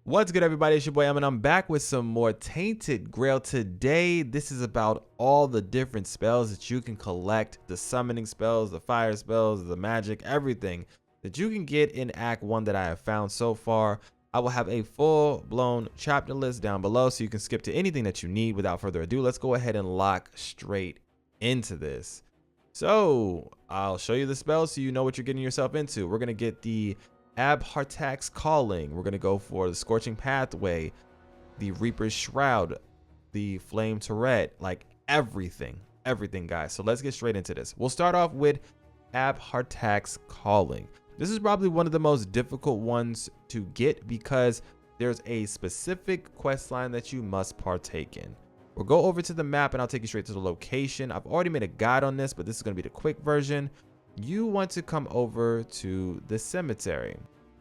What's good, everybody? It's your boy Em, and I'm back with some more Tainted Grail. Today, this is about all the different spells that you can collect, the summoning spells, the fire spells, the magic, everything that you can get in Act 1 that I have found so far. I will have a full-blown chapter list down below so you can skip to anything that you need. Without further ado, let's go ahead and lock straight into this. So, I'll show you the spells so you know what you're getting yourself into. We're going to get the Abhartach's Calling. We're going to go for the Scorching Pathway, the Reaper's Shroud, the Flame Torrent, like everything, guys. So let's get straight into this. We'll start off with Abhartach's Calling. This is probably one of the most difficult ones to get because there's a specific quest line that you must partake in. We'll go over to the map and I'll take you straight to the location. I've already made a guide on this, but this is going to be the quick version. You want to come over to the cemetery.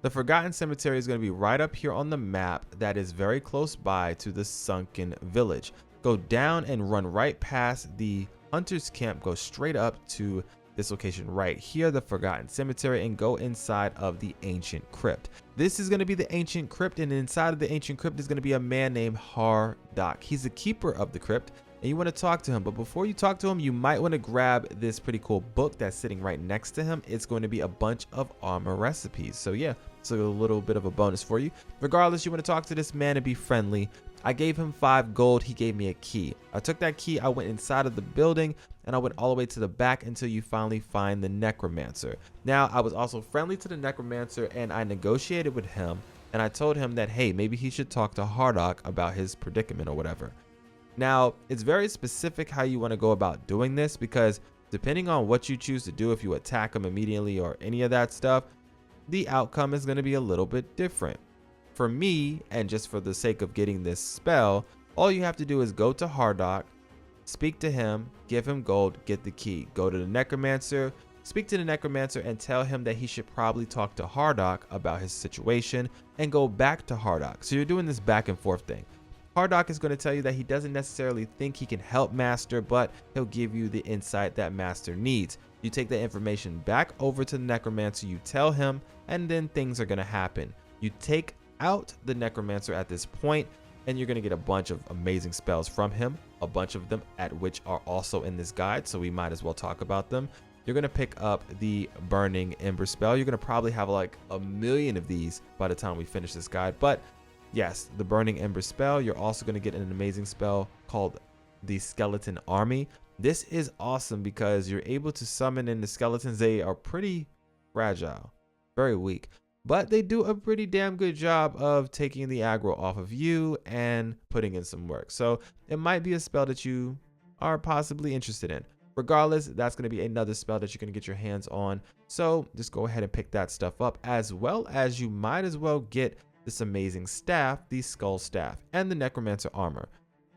The Forgotten Cemetery is going to be right up here on the map that is very close by to the sunken village. Go down and run right past the hunter's camp. Go straight up to this location right here, the Forgotten Cemetery, and go inside of the ancient crypt. This is going to be the ancient crypt, and inside of the ancient crypt is going to be a man named Abhartach. He's the keeper of the crypt, and you want to talk to him. But before you talk to him, you might want to grab this pretty cool book that's sitting right next to him. It's going to be a bunch of armor recipes. So yeah, it's a little bit of a bonus for you. Regardless, you want to talk to this man and be friendly. I gave him 5 gold. He gave me a key. I took that key, I went inside of the building, and I went all the way to the back until you finally find the necromancer. Now, I was also friendly to the necromancer, and I negotiated with him, and I told him that, hey, maybe he should talk to Abhartach about his predicament or whatever. Now, it's very specific how you want to go about doing this, because depending on what you choose to do, if you attack him immediately or any of that stuff, the outcome is going to be a little bit different. For me, and just for the sake of getting this spell, all you have to do is go to Abhartach, speak to him, give him gold, get the key. Go to the necromancer, speak to the necromancer, and tell him that he should probably talk to Abhartach about his situation, and go back to Abhartach. So you're doing this back and forth thing. Abhartach is going to tell you that he doesn't necessarily think he can help Master, but he'll give you the insight that Master needs. You take that information back over to the necromancer, you tell him, and then things are going to happen. You take out the necromancer at this point, and you're going to get a bunch of amazing spells from him, a bunch of them at which are also in this guide, so we might as well talk about them. You're going to pick up the Burning Ember spell. You're going to probably have like a million of these by the time we finish this guide, but yes, the Burning Ember spell. You're also going to get an amazing spell called the Skeleton Army. This is awesome because you're able to summon in the skeletons. They are pretty fragile, very weak, but they do a pretty damn good job of taking the aggro off of you and putting in some work. So it might be a spell that you are possibly interested in. Regardless, that's going to be another spell that you're going to get your hands on. So just go ahead and pick that stuff up, as well as you might as well get this amazing staff, the Skull Staff, and the Necromancer Armor.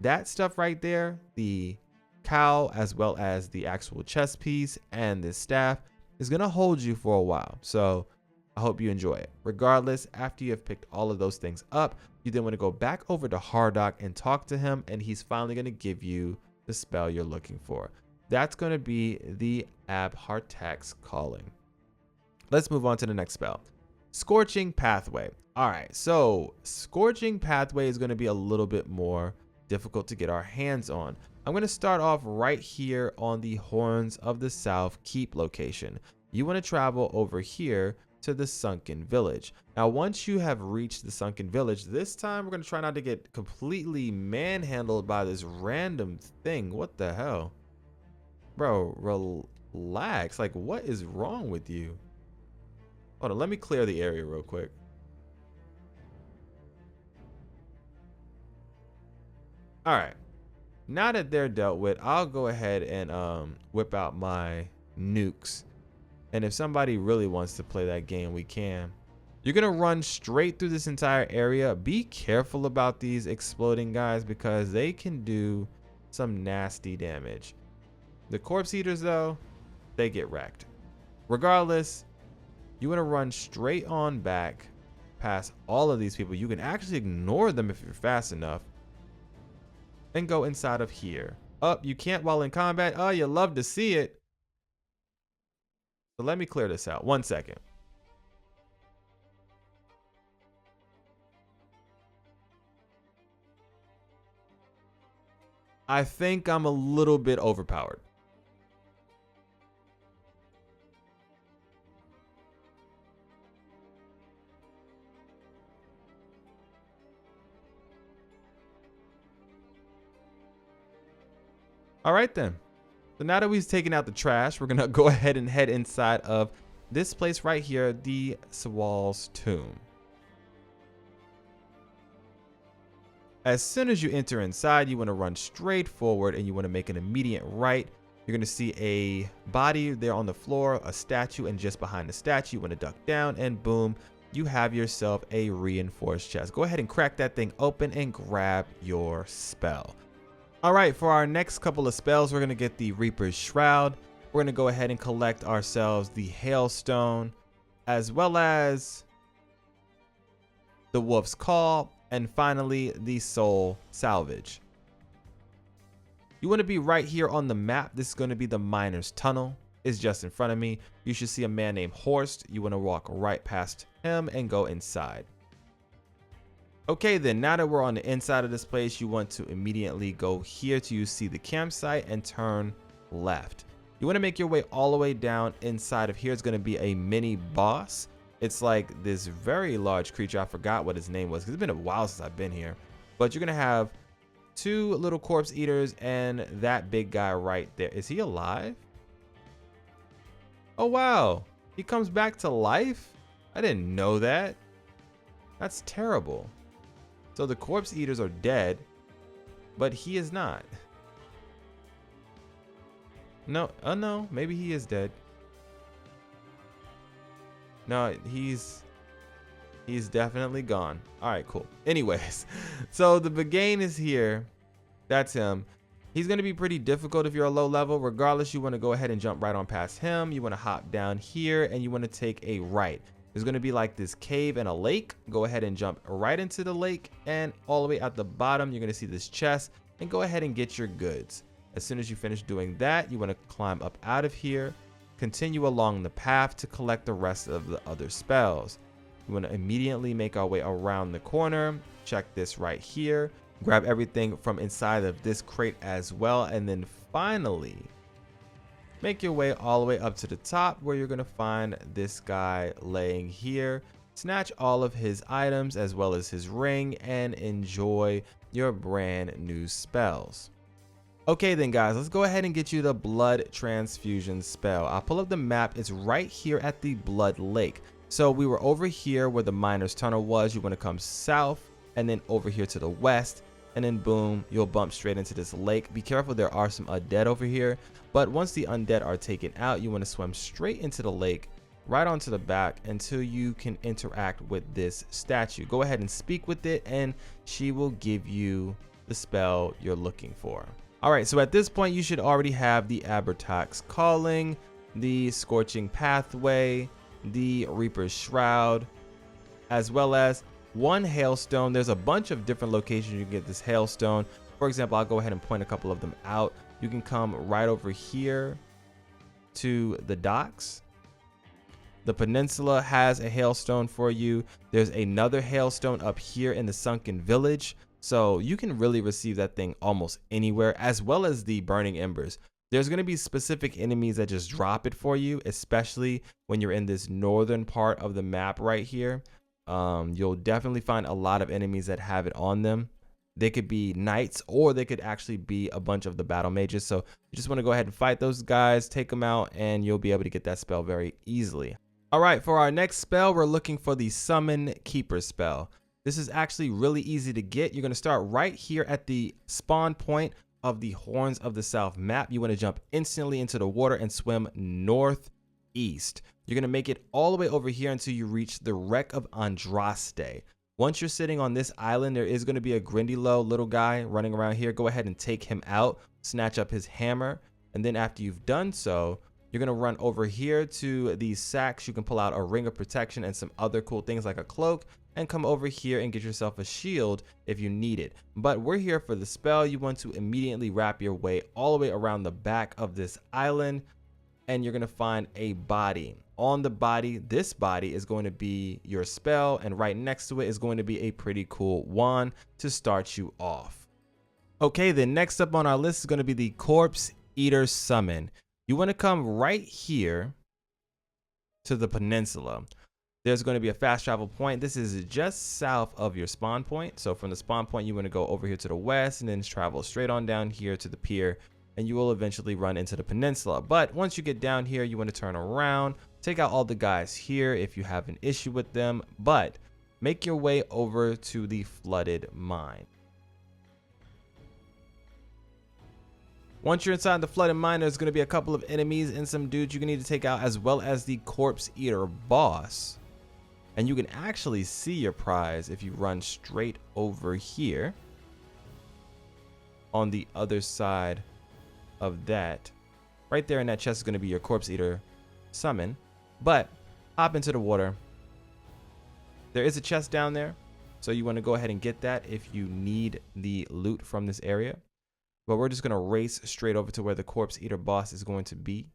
That stuff right there, the cowl, as well as the actual chest piece and this staff, is going to hold you for a while. So I hope you enjoy it. Regardless, after you have picked all of those things up, you then want to go back over to Abhartach and talk to him, and he's finally going to give you the spell you're looking for. That's going to be the Abhartach's Calling. Let's move on to the next spell. Scorching Pathway. All right, so Scorching Pathway is going to be a little bit more difficult to get our hands on. I'm going to start off right here on the Horns of the South Keep location. You want to travel over here to the sunken village. Now, once you have reached the sunken village, this time we're going to try not to get completely manhandled by this random thing. What the hell? Bro, relax. Like, what is wrong with you? Hold on, let me clear the area real quick. All right, now that they're dealt with, I'll go ahead and whip out my nukes. And if somebody really wants to play that game, we can. You're going to run straight through this entire area. Be careful about these exploding guys because they can do some nasty damage. The corpse eaters, though, they get wrecked. Regardless, you want to run straight on back past all of these people. You can actually ignore them if you're fast enough and go inside of here. Oh, you can't while in combat. Oh, you love to see it. So let me clear this out. 1 second. I think I'm a little bit overpowered. All right then. So now that we've taken out the trash, we're gonna go ahead and head inside of this place right here, the Sawal's tomb. As soon as you enter inside, you want to run straight forward and you want to make an immediate right. You're going to see a body there on the floor, a statue, and just behind the statue, you want to duck down and boom, you have yourself a reinforced chest. Go ahead and crack that thing open and grab your spell. All right, for our next couple of spells, we're going to get the Reaper's Shroud. We're going to go ahead and collect ourselves the Hailstone, as well as the Wolf's Call, and finally the Soul Salvage. You want to be right here on the map. This is going to be the Miner's Tunnel. It's just in front of me. You should see a man named Horst. You want to walk right past him and go inside. Okay, then now that we're on the inside of this place, you want to immediately go here till you see the campsite and turn left. You want to make your way all the way down. Inside of here is going to be a mini boss. It's like this very large creature. I forgot what his name was because it's been a while since I've been here. But you're going to have two little corpse eaters and that big guy right there. Is he alive? Oh, wow. He comes back to life? I didn't know that. That's terrible. So the corpse eaters are dead, but he is not. No, no, maybe he is dead. No, he's definitely gone. All right, cool. Anyways, so the Bagain is here. That's him. He's going to be pretty difficult if you're a low level. Regardless, you want to go ahead and jump right on past him. You want to hop down here and you want to take a right. There's going to be like this cave and a lake. Go ahead and jump right into the lake, and all the way at the bottom, you're going to see this chest, and go ahead and get your goods. As soon as you finish doing that, you want to climb up out of here. Continue along the path to collect the rest of the other spells. You want to immediately make our way around the corner. Check this right here. Grab everything from inside of this crate as well. And then finally, make your way all the way up to the top where you're going to find this guy laying here. Snatch all of his items as well as his ring and enjoy your brand new spells. Okay then guys, let's go ahead and get you the blood transfusion spell. I'll pull up the map. It's right here at the blood lake. So we were over here where the Miner's Tunnel was. You want to come south and then over here to the west, and then boom, you'll bump straight into this lake. Be careful, there are some undead over here, but once the undead are taken out, you want to swim straight into the lake, right onto the back until you can interact with this statue. Go ahead and speak with it and she will give you the spell you're looking for. All right, so at this point, you should already have the Abhartach's Calling, the Scorching Pathway, the Reaper's Shroud, as well as one Hailstone. There's a bunch of different locations you can get this Hailstone. For example, I'll go ahead and point a couple of them out. You can come right over here to the docks. The peninsula has a Hailstone for you. There's another Hailstone up here in the Sunken Village. So you can really receive that thing almost anywhere, as well as the Burning Embers. There's going to be specific enemies that just drop it for you, especially when you're in this northern part of the map right here. You'll definitely find a lot of enemies that have it on them. They could be knights or they could actually be a bunch of the battle mages. So you just want to go ahead and fight those guys, take them out, and you'll be able to get that spell very easily. All right, for our next spell, we're looking for the Summon Keeper spell. This is actually really easy to get. You're going to start right here at the spawn point of the Horns of the South map. You want to jump instantly into the water and swim northeast. You're going to make it all the way over here until you reach the wreck of Andraste. Once you're sitting on this island, there is going to be a Grindylow little guy running around here. Go ahead and take him out, snatch up his hammer, and then after you've done so, you're going to run over here to these sacks. You can pull out a ring of protection and some other cool things like a cloak, and come over here and get yourself a shield if you need it. But we're here for the spell. You want to immediately wrap your way all the way around the back of this island, and you're going to find a body. On the body, this body is going to be your spell, and right next to it is going to be a pretty cool wand to start you off. Okay, then next up on our list is going to be the Corpse Eater Summon. You want to come right here to the peninsula. There's going to be a fast travel point. This is just south of your spawn point. So from the spawn point, you want to go over here to the west and then travel straight on down here to the pier, and you will eventually run into the peninsula. But once you get down here, you want to turn around, take out all the guys here if you have an issue with them, but make your way over to the flooded mine. Once you're inside the flooded mine, there's going to be a couple of enemies and some dudes you need to take out, as well as the Corpse Eater boss. And you can actually see your prize if you run straight over here on the other side of that. Right there in that chest is going to be your Corpse Eater Summon. But hop into the water. There is a chest down there, so you want to go ahead and get that if you need the loot from this area. But we're just going to race straight over to where the Corpse Eater boss is going to be.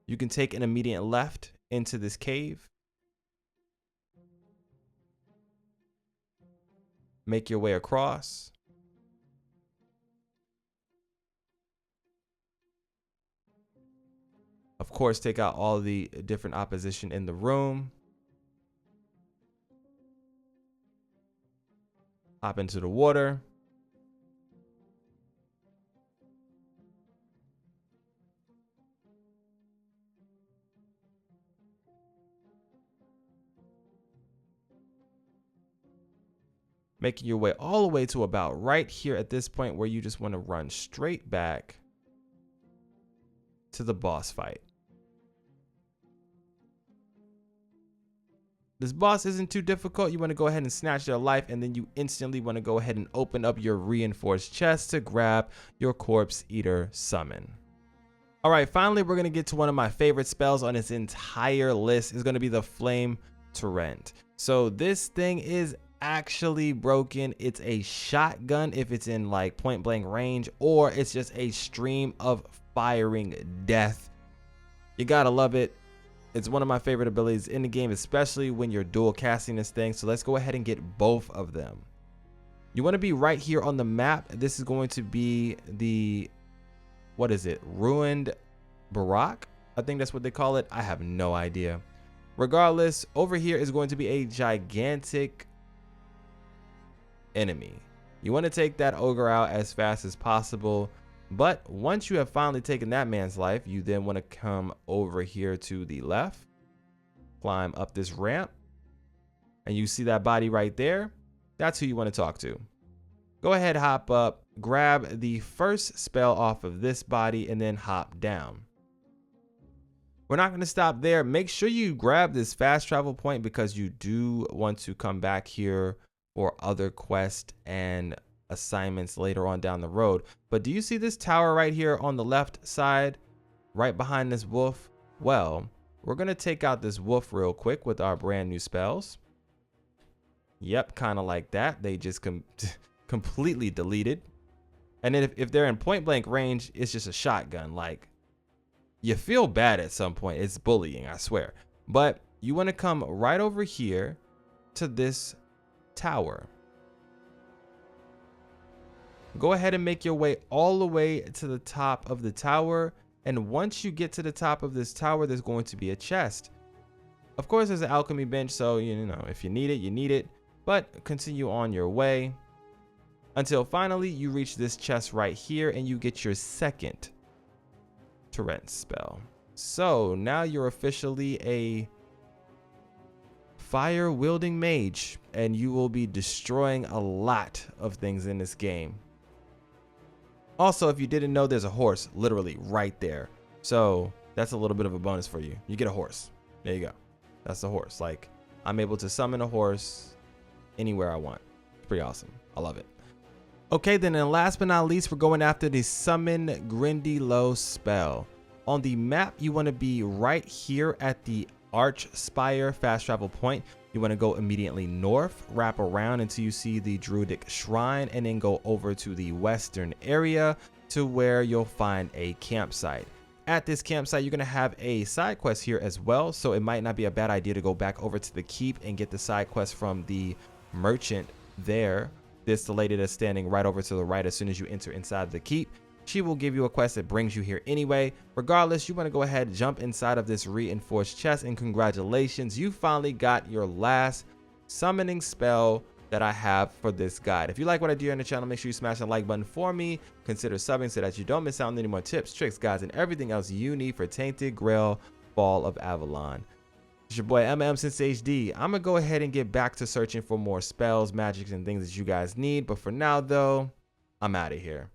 You can take an immediate left into this cave. Make your way across. Of course, take out all the different opposition in the room. Hop into the water. Making your way all the way to about right here at this point, where you just want to run straight back to the boss fight. This boss isn't too difficult. You want to go ahead and snatch their life, and then you instantly want to go ahead and open up your reinforced chest to grab your Corpse Eater Summon. All right, finally, we're going to get to one of my favorite spells on this entire list. Is going to be the Flame Torrent. So this thing is actually broken. It's a shotgun if it's in like point blank range, or it's just a stream of firing death. You gotta love it. It's one of my favorite abilities in the game, especially when you're dual casting this thing. So let's go ahead and get both of them. You want to be right here on the map. This is going to be the, what is it, Ruined Abhartach? I think that's what they call it. I have no idea. Regardless, over here is going to be a gigantic enemy. You want to take that ogre out as fast as possible, but once you have finally taken that man's life, you then want to come over here to the left, climb up this ramp, and you see that body right there. That's who you want to talk to. Go ahead, hop up, grab the first spell off of this body, and then hop down. We're not going to stop there. Make sure you grab this fast travel point, because you do want to come back here for other quests and assignments later on down the road. But do you see this tower right here on the left side, right behind this wolf? Well, we're going to take out this wolf real quick with our brand new spells. Yep, kind of like that. They just completely deleted. And then if they're in point blank range, it's just a shotgun. Like, you feel bad at some point. It's bullying, I swear. But you want to come right over here to this tower. Go ahead and make your way all the way to the top of the tower, and once you get to the top of this tower, there's going to be a chest. Of course, there's an alchemy bench, so you know, if you need it, you need it, but continue on your way until finally you reach this chest right here and you get your second Torrent spell. So now you're officially a fire wielding mage, and you will be destroying a lot of things in this game. Also, if you didn't know, there's a horse literally right there, so that's a little bit of a bonus for you. You get a horse. There you go. That's the horse. Like, I'm able to summon a horse anywhere I want. It's pretty awesome. I love it. Okay, then, and last but not least, we're going after the Summon Grindylow spell. On the map, you want to be right here at the Arch Spire fast travel point. You want to go immediately north, wrap around until you see the Druidic Shrine, and then go over to the western area to where you'll find a campsite. At this campsite, you're going to have a side quest here as well, so it might not be a bad idea to go back over to the keep and get the side quest from the merchant there. this the lady that's standing right over to the right as soon as you enter inside the keep. She will give you a quest that brings you here anyway. Regardless, you want to go ahead and jump inside of this reinforced chest, and congratulations, you finally got your last summoning spell that I have for this guide. If you like what I do here on the channel, make sure you smash the like button for me. Consider subbing so that you don't miss out on any more tips, tricks, guides, and everything else you need for Tainted Grail Fall of Avalon. It's your boy MSensei HD. I'm gonna go ahead and get back to searching for more spells, magics, and things that you guys need. But for now though, I'm out of here.